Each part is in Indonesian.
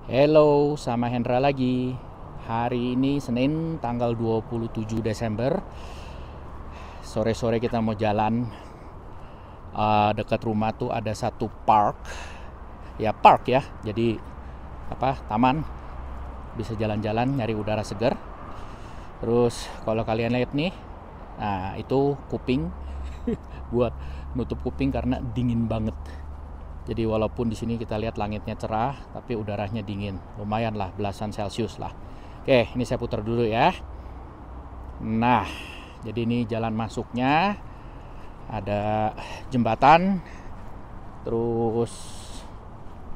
Hello, sama Hendra lagi. Hari ini Senin tanggal 27 Desember. Sore-sore kita mau jalan. Dekat rumah tuh ada satu park. Ya park ya. Jadi taman. Bisa jalan-jalan nyari udara segar. Terus kalau kalian lihat nih, nah itu kuping buat nutup kuping karena dingin banget. Jadi walaupun di sini kita lihat langitnya cerah, tapi udaranya dingin. Lumayan lah, belasan Celcius lah. Oke, ini saya putar dulu ya. Nah, jadi ini jalan masuknya. Ada jembatan. Terus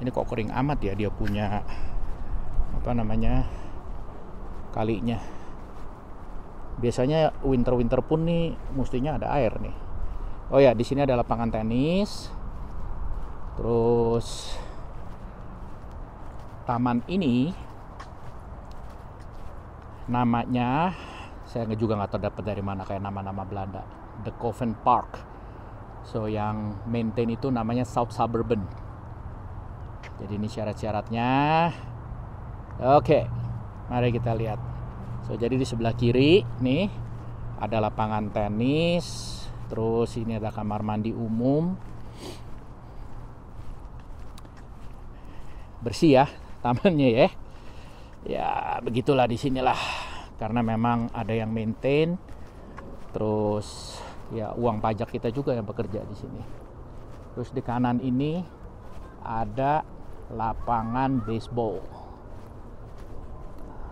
ini kok kering amat ya, dia punya kalinya. Biasanya winter pun nih mestinya ada air nih. Oh ya, di sini ada lapangan tenis. Terus taman ini namanya saya juga nggak tahu dapat dari mana, kayak nama-nama Belanda. The Coven Park. So yang maintain itu namanya South Suburban. Jadi ini syarat-syaratnya. Oke, mari kita lihat. So jadi di sebelah kiri nih ada lapangan tenis. Terus ini ada kamar mandi umum. Bersih ya tamannya ya. Ya begitulah di sinilah, karena memang ada yang maintain. Terus ya uang pajak kita juga yang bekerja di sini. Terus di kanan ini ada lapangan baseball.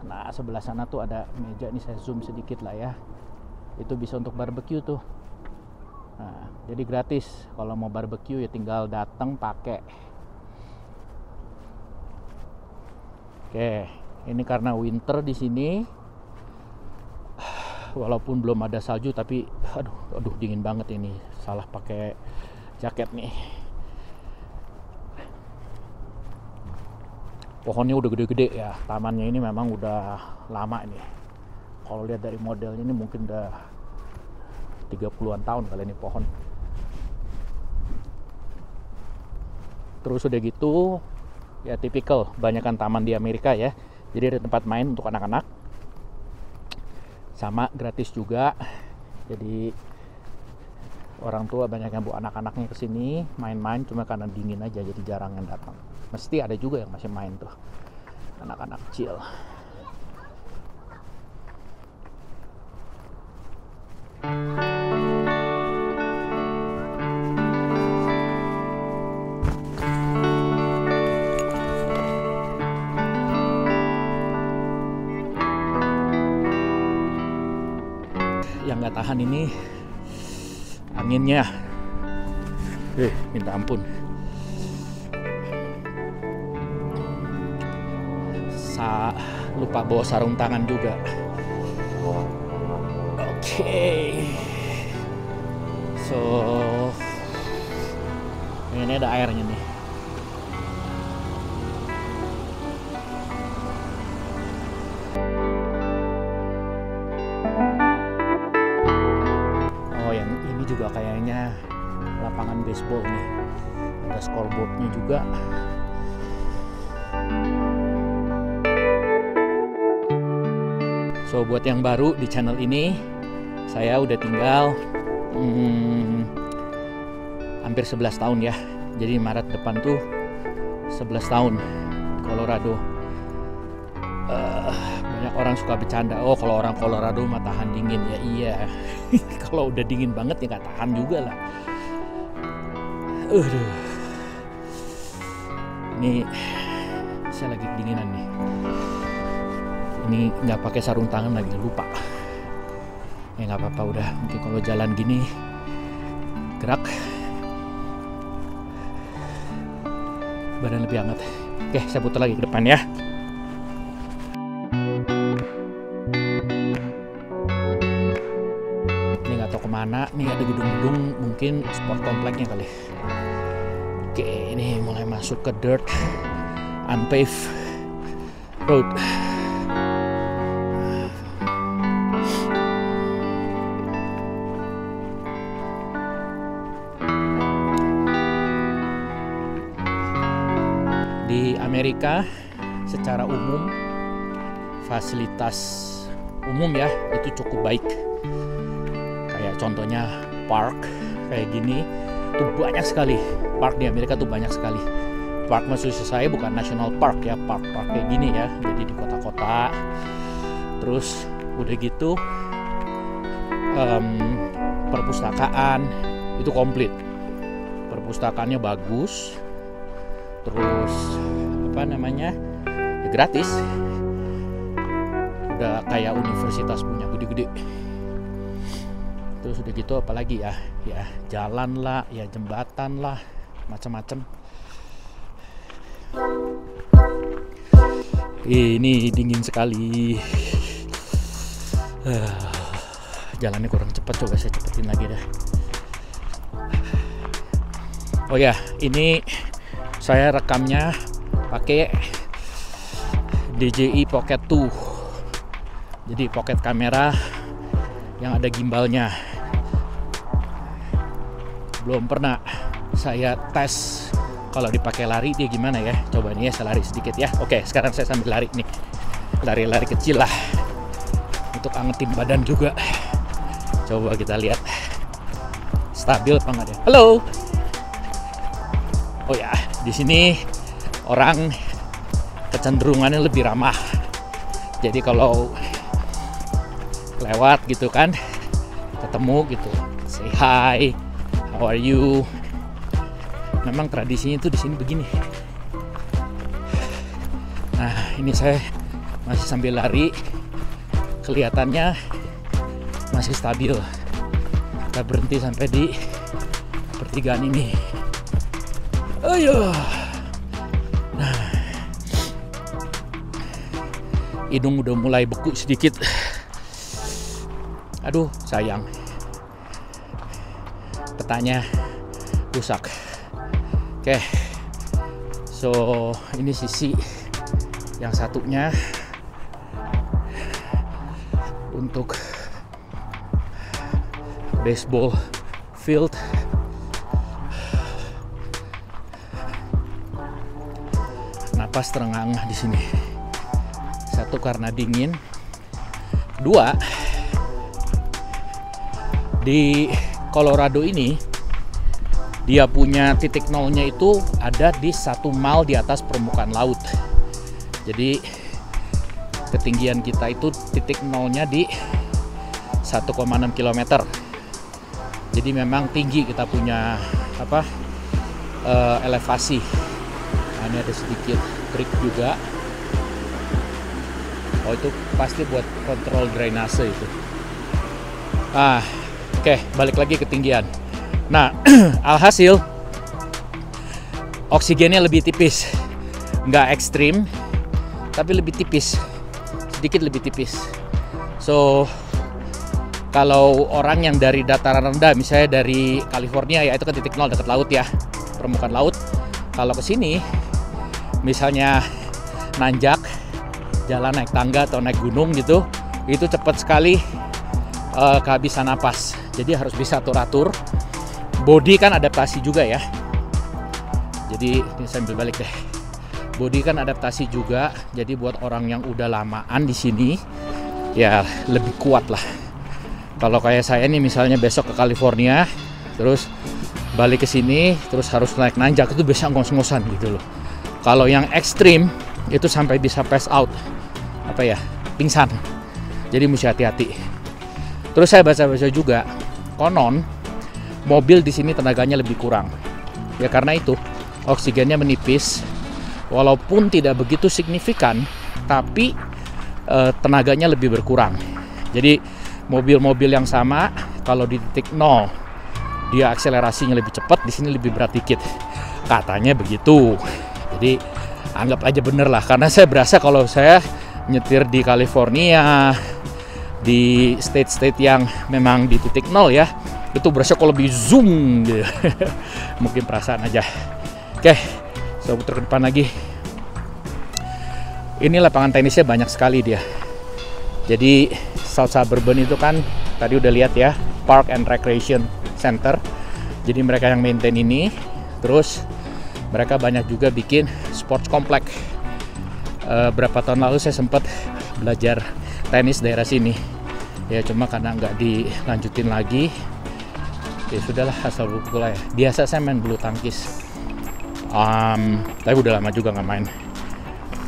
Nah sebelah sana tuh ada meja, ini saya zoom sedikit lah ya. Itu bisa untuk barbecue tuh. Nah, jadi gratis kalau mau barbecue ya tinggal datang pakai. Oke, ini karena winter di sini, walaupun belum ada salju, tapi aduh dingin banget ini. Salah pakai jaket nih. Pohonnya udah gede-gede ya. Tamannya ini memang udah lama nih. Kalau lihat dari modelnya ini mungkin udah 30-an tahun kali ini pohon. Terus udah gitu, ya tipikal banyakan taman di Amerika ya. Jadi ada tempat main untuk anak-anak, sama gratis juga. Jadi orang tua banyak yang bawa anak-anaknya ke sini main-main, cuma karena dingin aja jadi jarang yang datang. Mesti ada juga yang masih main tuh, anak-anak kecil. Yang nggak tahan ini anginnya, minta ampun. Lupa bawa sarung tangan juga. Oke. So ini ada airnya nih. Juga kayaknya lapangan baseball nih, ada scoreboardnya juga. So buat yang baru di channel ini, saya udah tinggal hampir 11 tahun ya. Jadi Maret depan tuh 11 tahun di Colorado. Banyak orang suka bercanda, oh kalau orang Colorado mah tahan dingin ya. Iya. Kalau udah dingin banget ya nggak tahan juga lah. Ini saya lagi kedinginan nih. Ini nggak pakai sarung tangan lagi, lupa. Ya nggak apa-apa, udah. Mungkin kalau jalan gini gerak, badan lebih hangat. Oke, saya putar lagi ke depan ya. Kemana nih, ada gedung-gedung, mungkin sport kompleknya kali. Oke, ini mulai masuk ke dirt unpaved road. Di Amerika secara umum fasilitas umum ya itu cukup baik. Kayak contohnya park kayak gini tuh banyak sekali. Park di Amerika tuh banyak sekali. Park maksud saya bukan national park ya, park kayak gini ya. Jadi di kota-kota. Terus udah gitu perpustakaan itu komplit. Perpustakaannya bagus. Terus apa namanya? Ya gratis. Udah kayak universitas punya gede-gede. Terus udah gitu apalagi ya? Ya jalan lah, ya jembatan lah, macam-macam. Ini dingin sekali. Jalannya kurang cepat, coba saya cepetin lagi dah. Oh ya, ini saya rekamnya pakai DJI Pocket 2. Jadi pocket kamera yang ada gimbalnya. Belum pernah saya tes kalau dipakai lari dia gimana ya. Coba nih ya, saya lari sedikit ya. Oke, sekarang saya sambil lari nih. Lari-lari kecil lah. Untuk angetin badan juga. Coba kita lihat. Stabil apa enggak ya? Halo. Oh ya, di sini orang kecenderungannya lebih ramah. Jadi kalau lewat gitu kan, ketemu gitu, say hi, how are you. Memang tradisinya tuh di sini begini. Nah, ini saya masih sambil lari, kelihatannya masih stabil. Kita berhenti sampai di pertigaan ini. Ayo. Nah, hidung udah mulai beku sedikit. Aduh, sayang. Petanya rusak. Oke. So, ini sisi yang satunya untuk baseball field. Napas terengah-engah di sini. Satu karena dingin. Kedua, di Colorado ini dia punya titik nolnya itu ada di 1 mile di atas permukaan laut. Jadi ketinggian kita itu titik nolnya di 1,6 km. Jadi memang tinggi kita punya elevasi. Nah, ini ada sedikit trik juga. Oh, itu pasti buat kontrol drainase itu. Oke, balik lagi ketinggian. Nah, alhasil oksigennya lebih tipis, nggak ekstrim, tapi lebih tipis, sedikit lebih tipis. So, kalau orang yang dari dataran rendah, misalnya dari California ya, itu kan titik nol dekat laut ya, permukaan laut. Kalau ke sini, misalnya nanjak, jalan naik tangga atau naik gunung gitu, itu cepat sekali kehabisan napas. Jadi harus bisa atur-atur. Body kan adaptasi juga ya. Jadi ini sambil balik deh. Body kan adaptasi juga. Jadi buat orang yang udah lamaan di sini ya lebih kuat lah. Kalau kayak saya nih misalnya besok ke California, terus balik ke sini, terus harus naik nanjak, itu bisa ngos-ngosan gitu loh. Kalau yang ekstrim itu sampai bisa pass out, pingsan. Jadi mesti hati-hati. Terus saya baca-baca juga, konon mobil di sini tenaganya lebih kurang. Ya karena itu oksigennya menipis, walaupun tidak begitu signifikan, tapi tenaganya lebih berkurang. Jadi mobil-mobil yang sama kalau di titik nol dia akselerasinya lebih cepat, di sini lebih berat dikit. Katanya begitu. Jadi anggap aja bener lah, karena saya berasa kalau saya nyetir di California, di state-state yang memang di titik nol ya, itu berasa kalau lebih zoom gitu. Mungkin perasaan aja. Oke, saya putar ke depan lagi. Ini lapangan tenisnya banyak sekali dia. Jadi South Suburban itu kan tadi udah lihat ya, Park and Recreation Center. Jadi mereka yang maintain ini. Terus mereka banyak juga bikin sports complex. Berapa tahun lalu saya sempat belajar tenis daerah sini. Ya cuma karena nggak dilanjutin lagi, ya sudahlah, asal pukul ya. Biasa saya main bulu tangkis, tapi udah lama juga nggak main.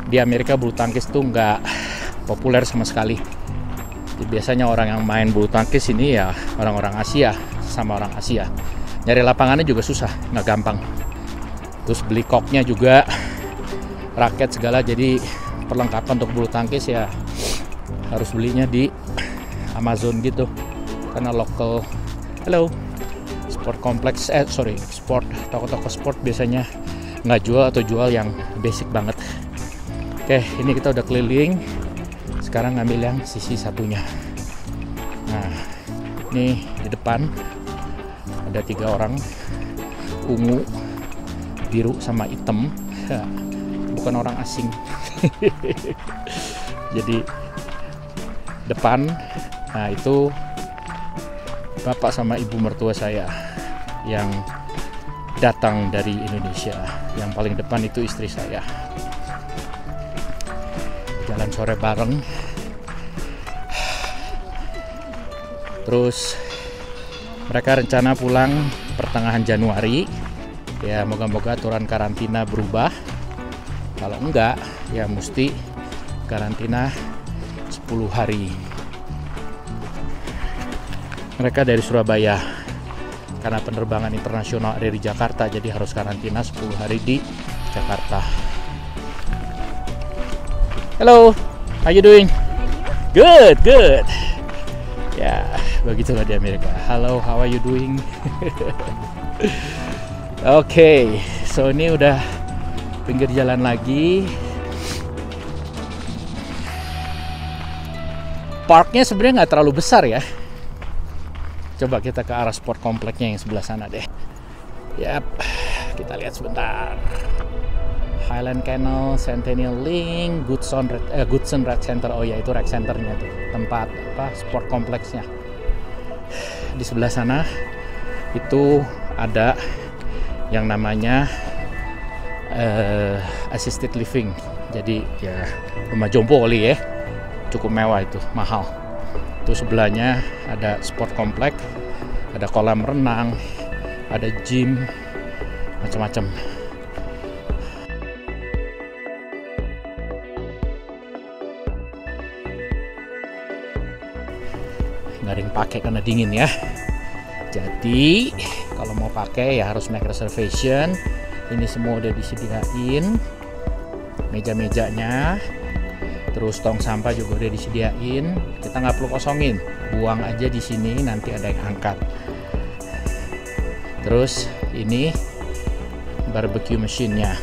Di Amerika bulu tangkis tuh nggak populer sama sekali. Jadi, biasanya orang yang main bulu tangkis ini ya orang-orang Asia sama orang Asia. Nyari lapangannya juga susah, nggak gampang. Terus beli koknya juga, raket segala, jadi perlengkapan untuk bulu tangkis ya harus belinya di Amazon gitu, karena lokal sport kompleks toko-toko sport biasanya nggak jual atau jual yang basic banget. Oke, ini kita udah keliling, sekarang ngambil yang sisi satunya. Nah, ini di depan ada 3 orang, ungu, biru sama hitam, bukan orang asing. Jadi depan, nah itu bapak sama ibu mertua saya yang datang dari Indonesia. Yang paling depan itu istri saya. Jalan sore bareng. Terus mereka rencana pulang pertengahan Januari. Ya moga-moga aturan karantina berubah. Kalau enggak ya mesti karantina 10 hari. Mereka dari Surabaya, karena penerbangan internasional ada di Jakarta, jadi harus karantina 10 hari di Jakarta. Hello, how you doing? Good. Ya, begitulah di Amerika. Hello, how are you doing? Oke, so ini udah pinggir jalan lagi. Parknya sebenarnya nggak terlalu besar ya. Coba kita ke arah sport kompleknya yang sebelah sana deh. Yap, kita lihat sebentar. Highland Canal, Centennial Link, Goodson Rec Center. Oh ya, itu rec centernya tuh, tempat sport kompleksnya. Di sebelah sana itu ada yang namanya assisted living. Jadi ya rumah jompo kali ya. Cukup mewah itu, mahal. Itu sebelahnya ada sport komplek, ada kolam renang, ada gym, macam-macam. Nggak ada yang pakai karena dingin ya. Jadi kalau mau pakai ya harus make reservation. Ini semua udah disediain, meja-mejanya. Terus tong sampah juga udah disediain. Kita nggak perlu kosongin, buang aja di sini, nanti ada yang angkat. Terus ini barbecue mesinnya.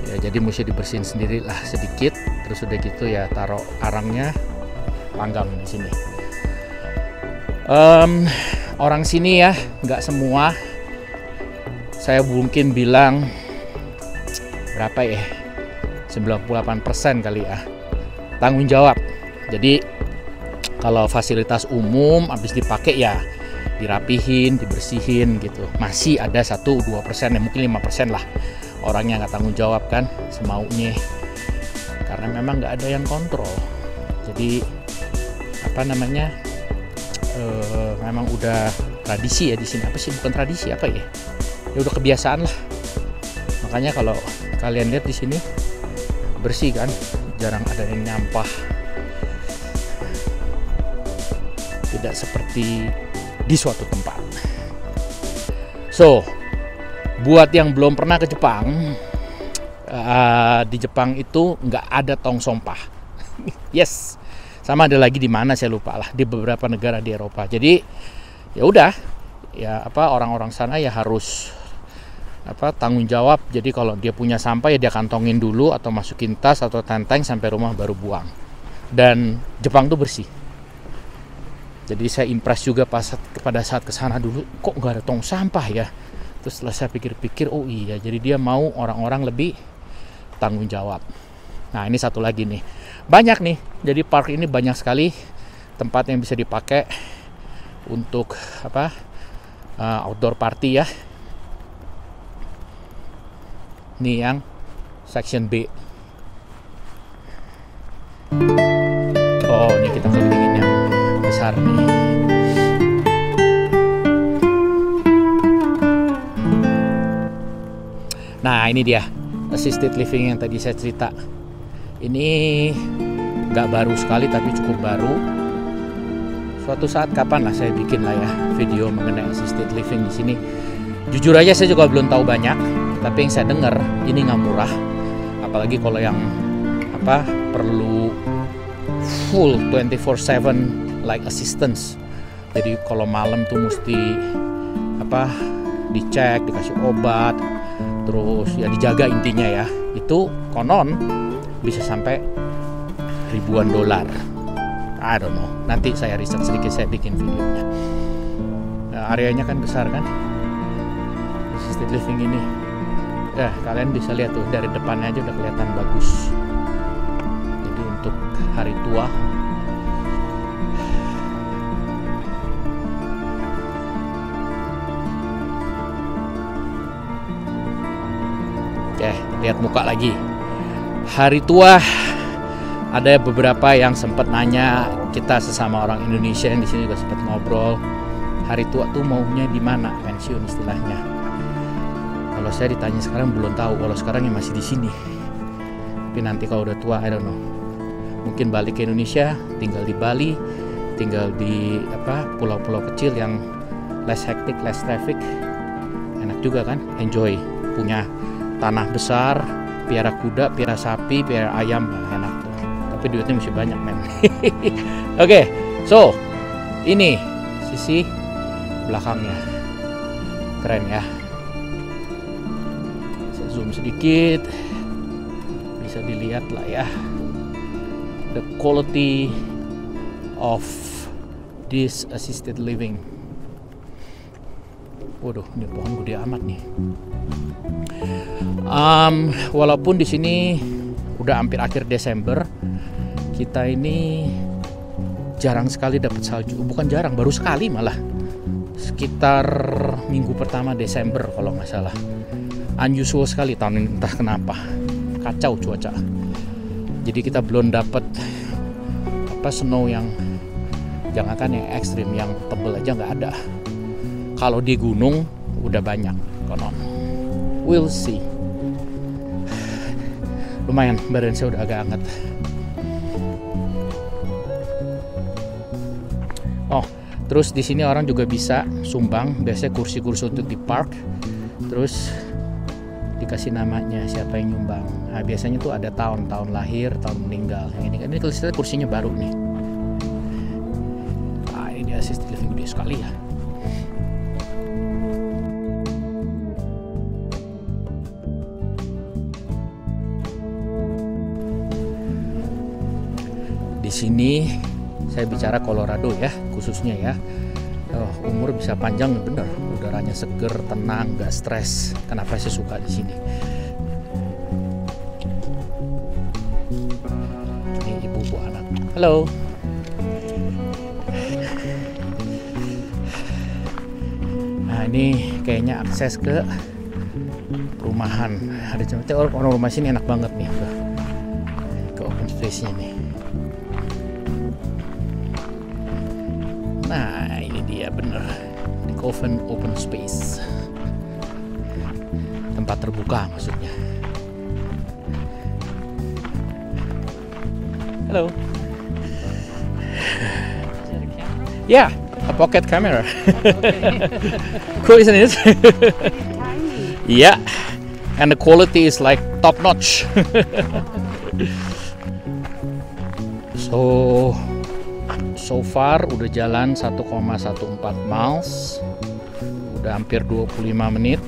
Ya, jadi mesti dibersihin sendiri lah sedikit. Terus udah gitu ya taruh arangnya, panggang di sini. Orang sini ya, nggak semua. Saya mungkin bilang berapa ya? 98% kali ya, tanggung jawab. Jadi kalau fasilitas umum habis dipakai ya dirapihin, dibersihin gitu. Masih ada 1-2% ya, mungkin 5% lah orang yang nggak tanggung jawab kan, semaunya, karena memang nggak ada yang kontrol. Jadi memang udah tradisi ya di sini. Apa sih, bukan tradisi, apa ya, ya udah kebiasaan lah. Makanya kalau kalian lihat di sini bersih kan, jarang ada yang nyampah. Tidak seperti di suatu tempat. So, buat yang belum pernah ke Jepang, di Jepang itu nggak ada tong sampah. Yes, sama ada lagi di mana saya lupa lah, di beberapa negara di Eropa. Jadi ya udah, ya orang-orang sana ya harus tanggung jawab. Jadi kalau dia punya sampah ya dia kantongin dulu atau masukin tas atau tenteng sampai rumah baru buang. Dan Jepang tuh bersih. Jadi saya impress juga pada saat kesana dulu, kok nggak ada tong sampah ya. Terus setelah saya pikir-pikir, oh iya, jadi dia mau orang-orang lebih tanggung jawab. Nah ini satu lagi nih, banyak nih. Jadi park ini banyak sekali tempat yang bisa dipakai untuk outdoor party ya. Nih yang section B. Oh, ini kita kelilingin yang besar nih. Nah, ini dia assisted living yang tadi saya cerita. Ini nggak baru sekali tapi cukup baru. Suatu saat kapan lah saya bikin lah ya video mengenai assisted living di sini. Jujur aja saya juga belum tahu banyak, tapi yang saya dengar ini nggak murah. Apalagi kalau yang perlu full 24/7 like assistance. Jadi kalau malam tuh mesti dicek, dikasih obat, terus ya dijaga intinya ya. Itu konon bisa sampai ribuan dolar. I don't know. Nanti saya riset sedikit, saya bikin videonya. Nah, areanya kan besar kan? Assisted living ini. Ya, kalian bisa lihat tuh dari depannya aja udah kelihatan bagus. Jadi untuk hari tua lihat muka lagi. Hari tua ada beberapa yang sempat nanya, kita sesama orang Indonesia yang di sini juga sempat ngobrol. Hari tua tuh maunya di mana, pensiun istilahnya. Kalau saya ditanya sekarang belum tahu. Kalau sekarang yang masih di sini. Tapi nanti kalau udah tua, I don't know. Mungkin balik ke Indonesia, tinggal di Bali, tinggal di pulau-pulau kecil yang less hectic, less traffic. Enak juga kan, enjoy. Punya tanah besar, piara kuda, piara sapi, piara ayam, enak tuh. Tapi duitnya masih banyak, men. Oke, so ini sisi belakangnya, keren ya. Saya zoom sedikit, bisa dilihat lah ya, the quality of this assisted living. Waduh, ini pohon gede amat nih. Walaupun di sini udah hampir akhir Desember, kita ini jarang sekali dapat salju. Bukan jarang, baru sekali malah. Sekitar minggu pertama Desember kalau nggak salah. Unusual sekali tahun ini, entah kenapa. Kacau cuaca. Jadi kita belum dapat snow yang, jangankan yang ekstrim, yang tebel aja nggak ada. Kalau di gunung udah banyak konon. We'll see. Lumayan, badan saya udah agak hangat. Oh, terus di sini orang juga bisa sumbang, biasanya kursi-kursi untuk di park. Terus dikasih namanya siapa yang nyumbang. Nah, biasanya tuh ada tahun lahir, tahun meninggal. Yang ini kan, ini kalau kursinya baru nih. Ah, ini assisted living gede sekali ya. Di sini saya bicara Colorado ya, khususnya ya. Umur bisa panjang bener, udaranya seger, tenang, gak stres. Kenapa saya suka di sini? Ini ibu-ibu anak. Halo. Nah, ini kayaknya akses ke perumahan. Ada orang rumah sini enak banget nih, ke open space-nya nih. Nah, ini dia bener, di Coven Open Space, tempat terbuka maksudnya. Halo. Yeah, a pocket camera. Cool, isn't it? Yeah, and the quality is like top notch. So far udah jalan 1,14 miles, udah hampir 25 menit.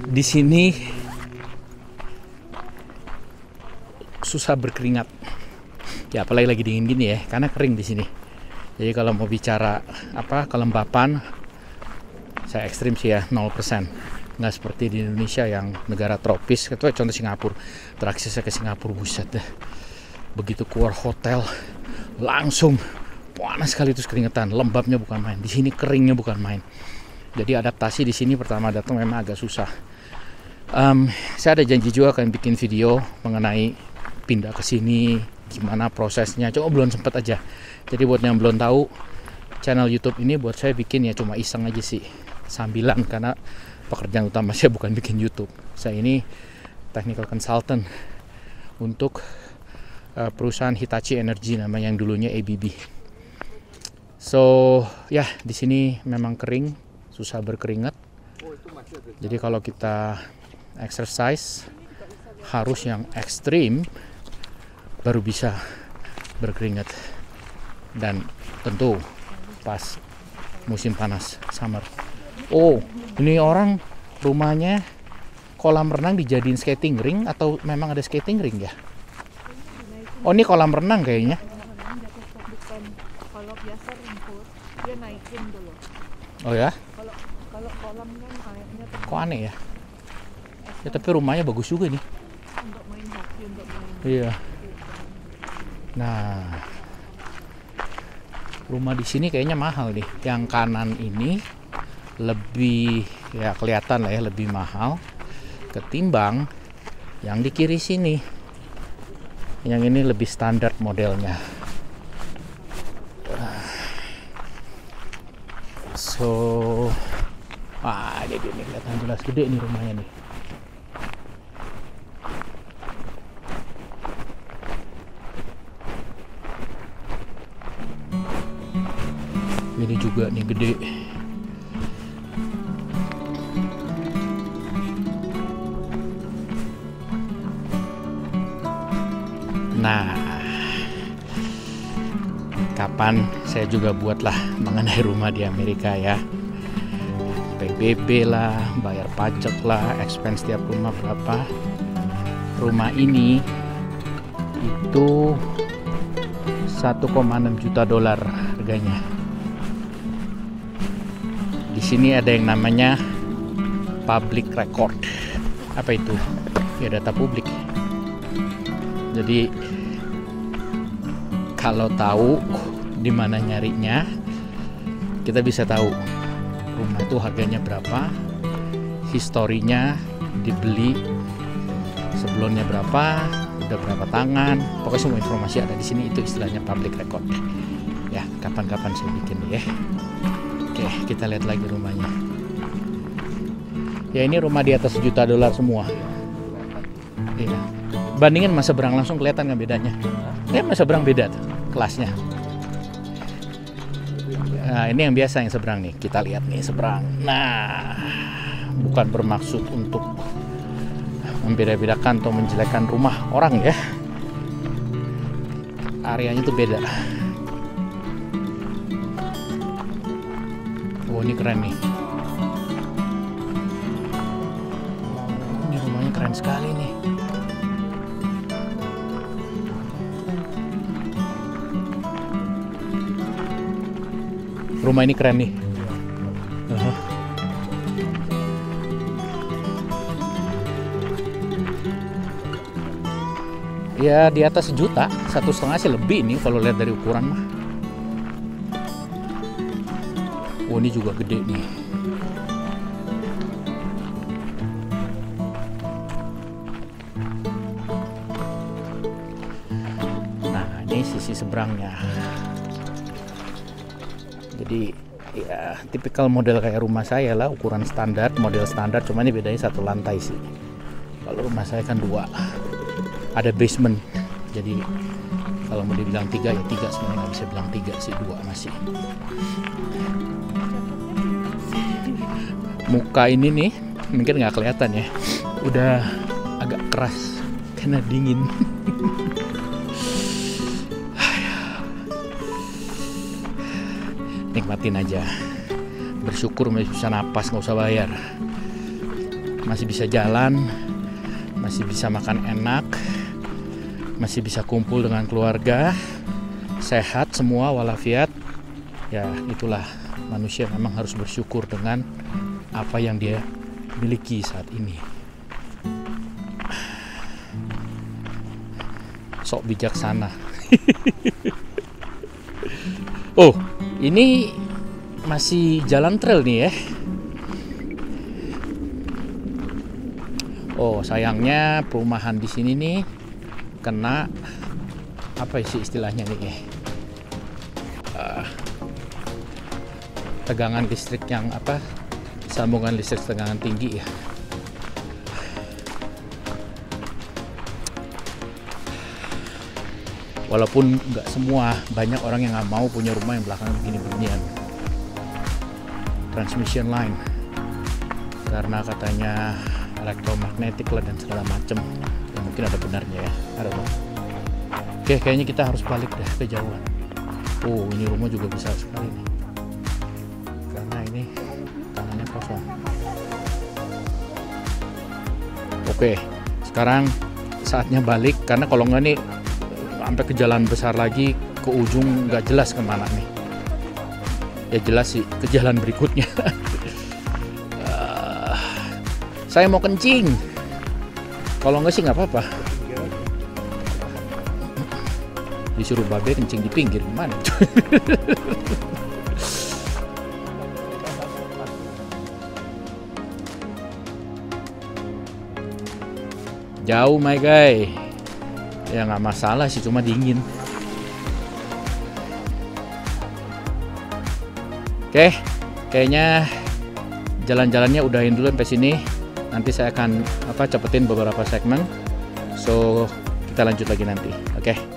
Di sini susah berkeringat, ya apalagi lagi dingin gini ya, karena kering di sini. Jadi kalau mau bicara kelembapan, saya ekstrim sih ya 0%. Nggak seperti di Indonesia yang negara tropis. Itu contoh Singapura. Terakhir saya ke Singapura, buset deh. Begitu keluar hotel, langsung panas sekali, terus keringetan. Lembabnya bukan main. Di sini keringnya bukan main. Jadi adaptasi di sini pertama datang memang agak susah. Saya ada janji juga akan bikin video mengenai pindah ke sini, gimana prosesnya. Cuma belum sempat aja. Jadi buat yang belum tahu, channel YouTube ini buat saya bikin ya cuma iseng aja sih, sambilan, karena pekerjaan utama saya bukan bikin YouTube. Saya ini technical consultant untuk perusahaan Hitachi Energy namanya, yang dulunya ABB. So ya, di sini memang kering, susah berkeringat. Jadi kalau kita exercise harus yang ekstrim baru bisa berkeringat. Dan tentu pas musim panas, summer. Oh, ini orang rumahnya kolam renang dijadiin skating ring atau memang ada skating ring ya? Oh, ini kolam renang kayaknya. Kalau biasa rumput, dia naikin dulu. Oh ya? Kalau kolam kan airnya Kok aneh ya? Ya tapi rumahnya bagus juga nih. untuk main hoki, untuk main. Iya. Nah, rumah di sini kayaknya mahal nih. Yang kanan ini lebih, ya kelihatan lah ya, lebih mahal ketimbang yang di kiri sini. Yang ini lebih standar modelnya. So, ini dia nih, kelihatan jelas gede nih rumahnya nih. Ini juga nih gede. Nah, kapan saya juga buatlah mengenai rumah di Amerika ya. PBB lah, bayar pajak lah, expense tiap rumah berapa. Rumah ini itu 1,6 juta dolar harganya. Di sini ada yang namanya public record. Apa itu? Ya, data publik. Jadi kalau tahu di mana nyarinya, kita bisa tahu rumah itu harganya berapa, historinya dibeli sebelumnya berapa, udah berapa tangan, pokoknya semua informasi ada di sini. Itu istilahnya public record. Ya, kapan-kapan saya bikin ya. Oke, kita lihat lagi rumahnya. Ya, ini rumah di atas $1 juta semua. Iya. Bandingin sama seberang, langsung kelihatan nggak bedanya? Ya, sama seberang beda tuh kelasnya. Nah, ini yang biasa, yang seberang nih. Kita lihat nih seberang. Nah, bukan bermaksud untuk membeda-bedakan atau menjelekkan rumah orang ya. Areanya tuh beda. Oh, ini keren nih. Ini rumahnya keren sekali nih. Rumah ini keren nih. Ya di atas 1 juta, 1,5 sih lebih nih kalau lihat dari ukuran mah. Oh, ini juga gede nih. Nah, ini sisi seberangnya. Jadi ya tipikal model kayak rumah saya lah, ukuran standar, model standar, cuma ini bedanya 1 lantai sih. Kalau rumah saya kan 2, ada basement. Jadi kalau mau dibilang 3 ya 3, sebenarnya nggak bisa bilang 3 sih, 2 masih. Muka ini nih mungkin nggak kelihatan ya, udah agak keras karena dingin. Nikmatin aja, bersyukur masih bisa napas, nggak usah bayar, masih bisa jalan, masih bisa makan enak, masih bisa kumpul dengan keluarga, sehat semua walafiat. Ya itulah manusia, memang harus bersyukur dengan apa yang dia miliki saat ini. Sok bijaksana. Oh, ini masih jalan trail nih ya. Oh, sayangnya perumahan di sini nih kena apa sih istilahnya nih? Tegangan listrik yang apa? Sambungan listrik tegangan tinggi ya. Walaupun nggak semua, banyak orang yang nggak mau punya rumah yang belakang begini-beginian. Transmission line. Karena katanya elektromagnetik lah dan segala macem. Ya, mungkin ada benarnya ya. Ada loh. Oke, kayaknya kita harus balik deh ke jauhan. Oh, ini rumah juga besar sekali nih. Karena ini tanahnya kosong. Oke, sekarang saatnya balik karena kalau nggak nih sampai ke jalan besar lagi ke ujung nggak jelas kemana nih. Ya jelas sih ke jalan berikutnya. Saya mau kencing. Kalau nggak sih nggak apa-apa. Disuruh babe kencing di pinggir gimana? Jauh my guy. Ya nggak masalah sih, cuma dingin. Oke, kayaknya jalan-jalannya udahin dulu sampai sini. Nanti saya akan cepetin beberapa segmen. So kita lanjut lagi nanti. Oke.